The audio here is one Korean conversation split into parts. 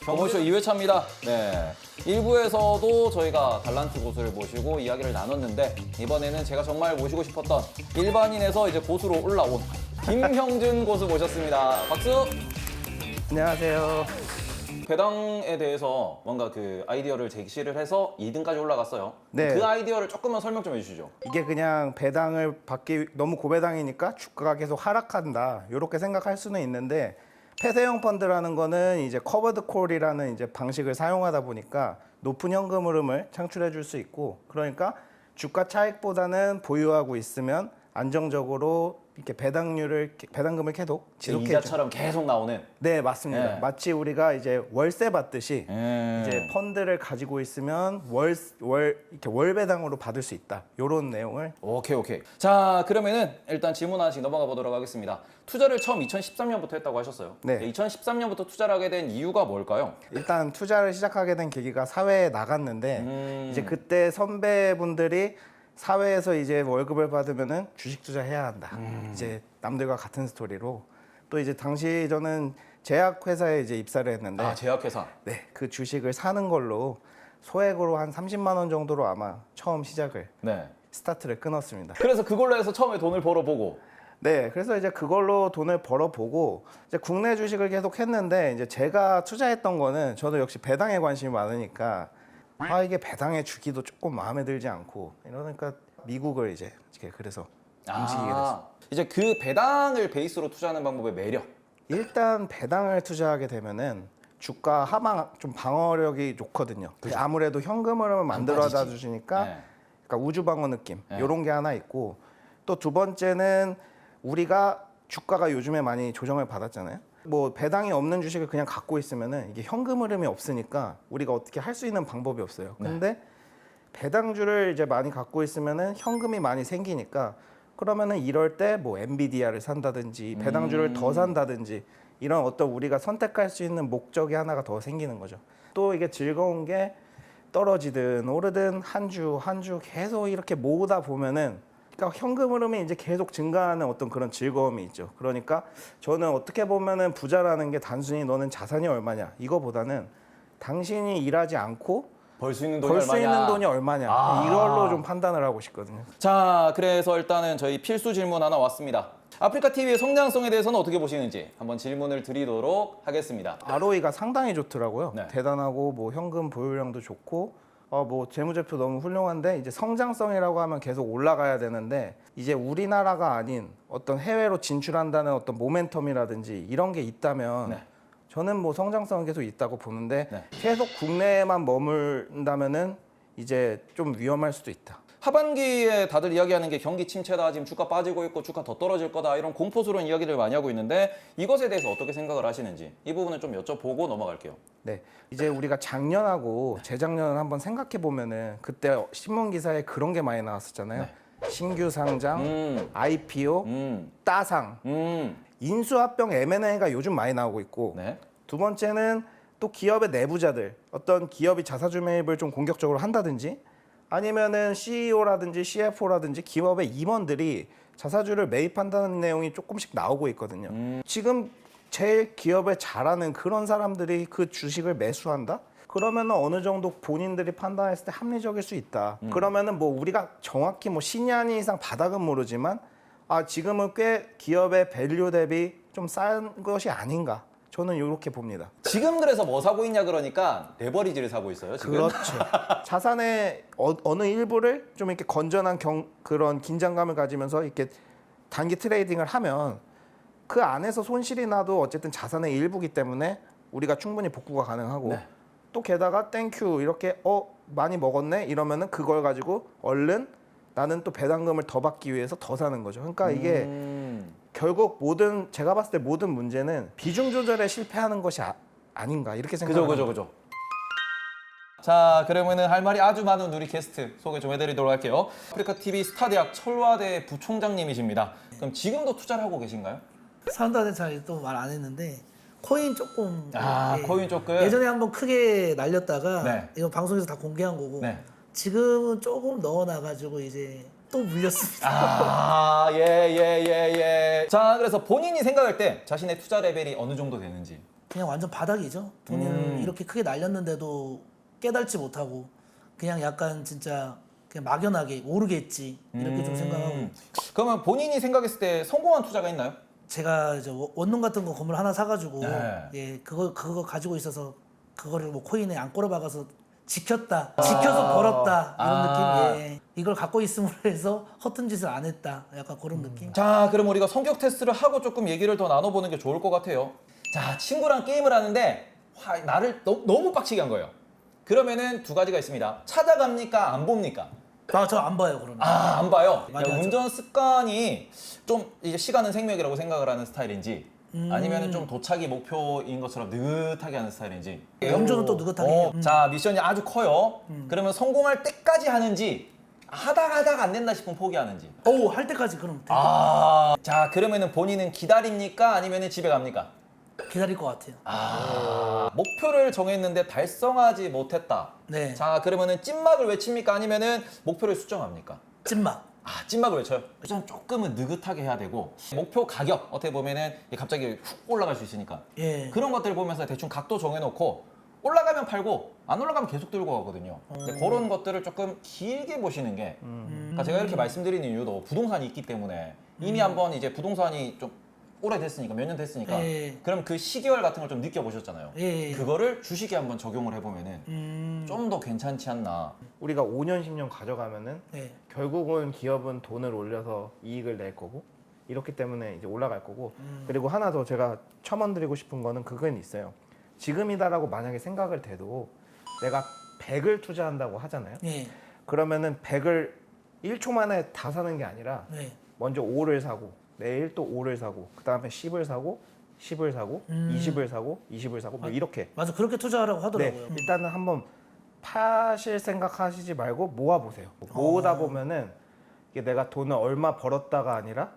경호쇼 2회차입니다. 네. 1부에서도 저희가 달란트 고수를 모시고 이야기를 나눴는데 이번에는 제가 정말 모시고 싶었던 일반인에서 이제 고수로 올라온 김형준 고수 모셨습니다. 박수! 안녕하세요. 배당에 대해서 뭔가 그 아이디어를 제시를 해서 2등까지 올라갔어요. 네. 그 아이디어를 조금만 설명 좀 해주시죠. 이게 그냥 배당을 받기 너무 고배당이니까 주가가 계속 하락한다 이렇게 생각할 수는 있는데 폐쇄형 펀드라는 거는 이제 커버드 콜이라는 이제 방식을 사용하다 보니까 높은 현금 흐름을 창출해 줄 수 있고 그러니까 주가 차익보다는 보유하고 있으면 안정적으로 이렇게 배당금을 계속 지속해 줘. 이자처럼 계속 나오는. 네, 맞습니다. 네. 마치 우리가 이제 월세 받듯이 이제 펀드를 가지고 있으면 이렇게 월 배당으로 받을 수 있다. 이런 내용을. 오케이. 자, 그러면은 일단 질문 하나씩 넘어가 보도록 하겠습니다. 투자를 처음 2013년부터 했다고 하셨어요. 네. 2013년부터 투자를 하게 된 이유가 뭘까요? 일단 투자를 시작하게 된 계기가 사회에 나갔는데 이제 그때 선배분들이 사회에서 이제 월급을 받으면은 주식 투자해야 한다. 이제 남들과 같은 스토리로 또 이제 당시 저는 제약 회사에 이제 입사를 했는데 아, 제약회사. 네, 그 주식을 사는 걸로 소액으로 한 30만 원 정도로 아마 처음 시작을 네. 스타트를 끊었습니다. 그래서 그걸로 해서 처음에 돈을 벌어보고. 네, 그래서 이제 그걸로 돈을 벌어보고 이제 국내 주식을 계속 했는데 이제 제가 투자했던 거는 저도 역시 배당에 관심이 많으니까 이게 배당에 주기도 조금 마음에 들지 않고 이러니까 미국을 이제 그래서 움직이게 됐어요. 이제 그 배당을 베이스로 투자하는 방법의 매력. 일단 배당을 투자하게 되면은 주가 하방 좀 방어력이 좋거든요. 아무래도 현금으로 만들어다 주시니까 네. 그러니까 우주 방어 느낌 네. 이런 게 하나 있고 또 두 번째는 우리가 주가가 요즘에 많이 조정을 받았잖아요. 뭐 배당이 없는 주식을 그냥 갖고 있으면은 이게 현금 흐름이 없으니까 우리가 어떻게 할 수 있는 방법이 없어요. 근데 배당주를 이제 많이 갖고 있으면은 현금이 많이 생기니까 그러면은 이럴 때 뭐 엔비디아를 산다든지 배당주를 더 산다든지 이런 어떤 우리가 선택할 수 있는 목적이 하나가 더 생기는 거죠. 또 이게 즐거운 게 떨어지든 오르든 한 주 한 주 계속 이렇게 모으다 보면은 그러니까 현금 흐름이 이제 계속 증가하는 어떤 그런 즐거움이 있죠. 그러니까 저는 어떻게 보면은 부자라는 게 단순히 너는 자산이 얼마냐 이거보다는 당신이 일하지 않고 벌 수 있는 돈이 벌 수 얼마냐. 있는 돈이 얼마냐 이걸로 좀 판단을 하고 싶거든요. 자, 그래서 일단은 저희 필수 질문 하나 왔습니다. 아프리카 TV의 성장성에 대해서는 어떻게 보시는지 한번 질문을 드리도록 하겠습니다. ROE가 상당히 좋더라고요. 네. 대단하고 뭐 현금 보유량도 좋고 뭐 재무제표 너무 훌륭한데 이제 성장성이라고 하면 계속 올라가야 되는데 이제 우리나라가 아닌 어떤 해외로 진출한다는 어떤 모멘텀이라든지 이런 게 있다면 네. 저는 뭐 성장성은 계속 있다고 보는데 네. 계속 국내에만 머물다면은 이제 좀 위험할 수도 있다. 하반기에 다들 이야기하는 게 경기 침체다, 지금 주가 빠지고 있고 주가 더 떨어질 거다 이런 공포스러운 이야기를 많이 하고 있는데 이것에 대해서 어떻게 생각을 하시는지 이 부분은 좀 여쭤보고 넘어갈게요. 네, 이제 우리가 작년하고 재작년을 한번 생각해 보면은 그때 신문 기사에 그런 게 많이 나왔었잖아요. 신규 상장, IPO, 따상, 인수합병 M&A가 요즘 많이 나오고 있고 네. 두 번째는 또 기업의 내부자들 어떤 기업이 자사주 매입을 좀 공격적으로 한다든지 아니면은 CEO라든지 CFO라든지 기업의 임원들이 자사주를 매입한다는 내용이 조금씩 나오고 있거든요. 지금 제일 기업에 잘하는 그런 사람들이 그 주식을 매수한다? 그러면 어느 정도 본인들이 판단했을 때 합리적일 수 있다. 그러면은 뭐 우리가 정확히 뭐 신이 아닌 이상 바닥은 모르지만 지금은 꽤 기업의 밸류 대비 좀 싼 것이 아닌가. 저는 이렇게 봅니다. 지금 그래서 뭐 사고 있냐 그러니까 레버리지를 사고 있어요 지금. 그렇죠. 자산의 어느 일부를 좀 이렇게 건전한 그런 긴장감을 가지면서 이렇게 단기 트레이딩을 하면 그 안에서 손실이 나도 어쨌든 자산의 일부기 때문에 우리가 충분히 복구가 가능하고 네. 또 게다가 땡큐 이렇게 많이 먹었네 이러면은 그걸 가지고 얼른 나는 또 배당금을 더 받기 위해서 더 사는 거죠. 그러니까 이게 결국 제가 봤을 때 모든 문제는 비중 조절에 실패하는 것이 아닌가 이렇게 생각합니다. 그죠. 자, 그러면은 할 말이 아주 많은 우리 게스트 소개 좀 해드리도록 할게요. 아프리카 TV 스타대학 철화대 부총장님이십니다. 그럼 지금도 투자를 하고 계신가요? 사람들한테 잘 또 말 안 했는데 코인 조금 코인 조금. 예전에 한번 크게 날렸다가 네. 이거 방송에서 다 공개한 거고 네. 지금은 조금 넣어놔가지고 이제 또 물렸습니다. 예. 자, 그래서 본인이 생각할 때 자신의 투자 레벨이 어느 정도 되는지. 그냥 완전 바닥이죠. 돈을 이렇게 크게 날렸는데도 깨달지 못하고 그냥 약간 진짜 그냥 막연하게 모르겠지 이렇게 좀 생각하고. 그러면 본인이 생각했을 때 성공한 투자가 있나요? 제가 이제 원룸 같은 거 건물 하나 사가지고 네. 예 그거 가지고 있어서 그거를 뭐 코인에 안 꼬라박아서 지켰다, 지켜서 벌었다 이런 느낌. 예. 이걸 갖고 있음으로 해서 허튼 짓을 안 했다, 약간 그런 느낌. 자, 그럼 우리가 성격 테스트를 하고 조금 얘기를 더 나눠보는 게 좋을 것 같아요. 자, 친구랑 게임을 하는데 나를 너무 빡치게 한 거예요. 그러면은 두 가지가 있습니다. 찾아갑니까? 안 봅니까? 저 안 봐요 그러면. 아, 안 봐요. 많이 그러니까 하죠. 운전 습관이 좀 이제 시간은 생명이라고 생각을 하는 스타일인지 아니면은 좀 도착이 목표인 것처럼 느긋하게 하는 스타일인지. 운전은 또 느긋하게 해요. 자, 미션이 아주 커요. 그러면 성공할 때까지 하는지 하다가 안 된다 싶으면 포기하는지. 할 때까지 그럼 아, 자, 그러면은 본인은 기다립니까? 아니면은 집에 갑니까? 기다릴 것 같아요. 목표를 정했는데 달성하지 못했다. 네. 자, 그러면은 찐막을 외칩니까? 아니면은 목표를 수정합니까? 찐막. 찐막을 외쳐요. 일단 조금은 느긋하게 해야 되고 목표 가격 어떻게 보면은 갑자기 훅 올라갈 수 있으니까 예. 그런 것들 보면서 대충 각도 정해놓고 올라가면 팔고 안 올라가면 계속 들고 가거든요. 근데 그런 것들을 조금 길게 보시는 게 그러니까 제가 이렇게 말씀드리는 이유도 부동산이 있기 때문에 이미 한번 이제 부동산이 좀 오래됐으니까 몇 년 됐으니까 예. 그럼 그 시기월 같은 걸 좀 느껴보셨잖아요. 예. 그거를 주식에 한번 적용을 해보면은 좀 더 괜찮지 않나. 우리가 5년 10년 가져가면은 네. 결국은 기업은 돈을 올려서 이익을 낼 거고 이렇기 때문에 이제 올라갈 거고 그리고 하나 더 제가 첨언드리고 싶은 거는 그건 있어요. 지금이다라고 만약에 생각을 돼도 내가 100을 투자한다고 하잖아요. 네. 그러면은 100을 1초 만에 다 사는 게 아니라 네. 먼저 5를 사고 내일 또 5를 사고 그 다음에 10을 사고 10을 사고 20을 사고 20을 사고 뭐 이렇게 맞아, 그렇게 투자하라고 네, 하더라고요. 일단은 한번 파실 생각하시지 말고 모아보세요. 모으다 보면은 이게 내가 돈을 얼마 벌었다가 아니라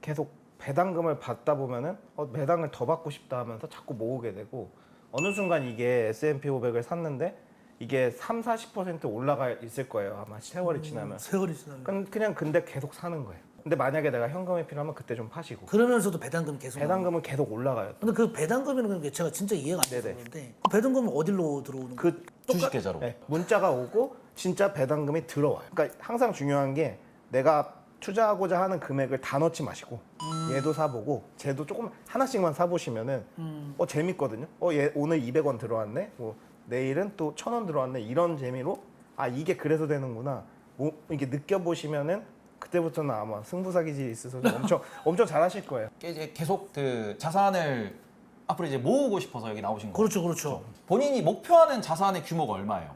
계속 배당금을 받다 보면은 배당을 더 받고 싶다 하면서 자꾸 모으게 되고 어느 순간 이게 S&P 500을 샀는데 이게 30-40% 올라가 있을 거예요. 아마 세월이 지나면. 세월이 지나면. 그냥 근데 계속 사는 거예요. 근데 만약에 내가 현금이 필요하면 그때 좀 파시고 그러면서도 배당금 계속. 배당금은 계속 올라가요. 근데 그 배당금이라는 게 제가 진짜 이해가 안 돼서 네네. 그런데 배당금은 어디로 들어오는 거예요? 그 주식 계좌로. 네, 문자가 오고 진짜 배당금이 들어와요. 그러니까 항상 중요한 게 내가 투자하고자 하는 금액을 다 넣지 마시고 얘도 사보고 쟤도 조금 하나씩만 사보시면은 재밌거든요. 얘 오늘 200원 들어왔네. 뭐 내일은 또 1,000원 들어왔네. 이런 재미로 이게 그래서 되는구나. 뭐 이렇게 느껴보시면은 그때부터는 아마 승부사 기질이 있어서 엄청 잘하실 거예요. 이제 계속 그 자산을 앞으로 이제 모으고 싶어서 여기 나오신 거예요. 그렇죠, 그렇죠. 본인이 목표하는 자산의 규모가 얼마예요?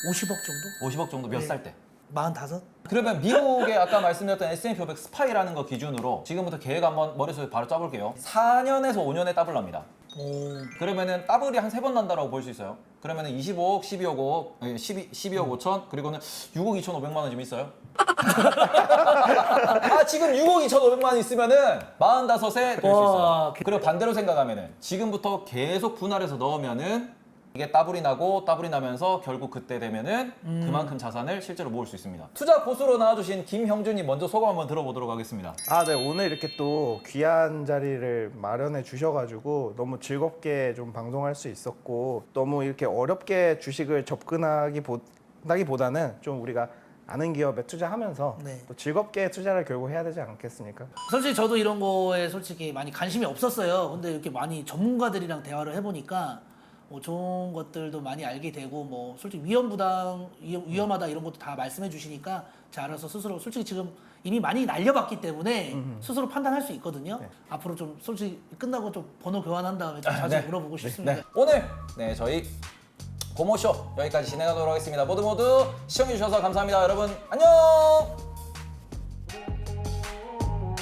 50억 정도? 50억 정도 몇 네. 살 때? 45? 그러면 미국의 아까 말씀드렸던 S&P 500 스파이라는 거 기준으로 지금부터 계획 한번 머릿속에 바로 짜볼게요. 4년에서 5년에 더블 납니다. 그러면은 더블이 한 3번 난다라고 볼 수 있어요. 그러면은 25억, 12억 5억, 12억 5천, 그리고는 6억 2,500만 원 좀 있어요. 지금 6억 2,500만 원 있으면은 45세 될 수 있어요. 와, 그리고 반대로 생각하면은 지금부터 계속 분할해서 넣으면은 이게 더블이 나고 더블이 나면서 결국 그때 되면은 그만큼 자산을 실제로 모을 수 있습니다. 투자 고수로 나와주신 김형준님 먼저 소감 한번 들어보도록 하겠습니다. 네. 오늘 이렇게 또 귀한 자리를 마련해 주셔가지고 너무 즐겁게 좀 방송할 수 있었고 너무 이렇게 어렵게 주식을 접근하기보다는 좀 우리가 아는 기업에 투자하면서 네. 또 즐겁게 투자를 결국 해야 되지 않겠습니까? 솔직히 저도 이런 거에 솔직히 많이 관심이 없었어요. 근데 이렇게 많이 전문가들이랑 대화를 해보니까 뭐 좋은 것들도 많이 알게 되고 뭐 솔직히 위험하다 이런 것도 다 말씀해 주시니까 제가 알아서 스스로 솔직히 지금 이미 많이 날려봤기 때문에 스스로 판단할 수 있거든요. 네. 앞으로 좀 솔직히 끝나고 좀 번호 교환한 다음에 좀 자주 물어보고 싶습니다. 오늘 저희 고모쇼 여기까지 진행하도록 하겠습니다. 모두 시청해주셔서 감사합니다. 여러분 안녕!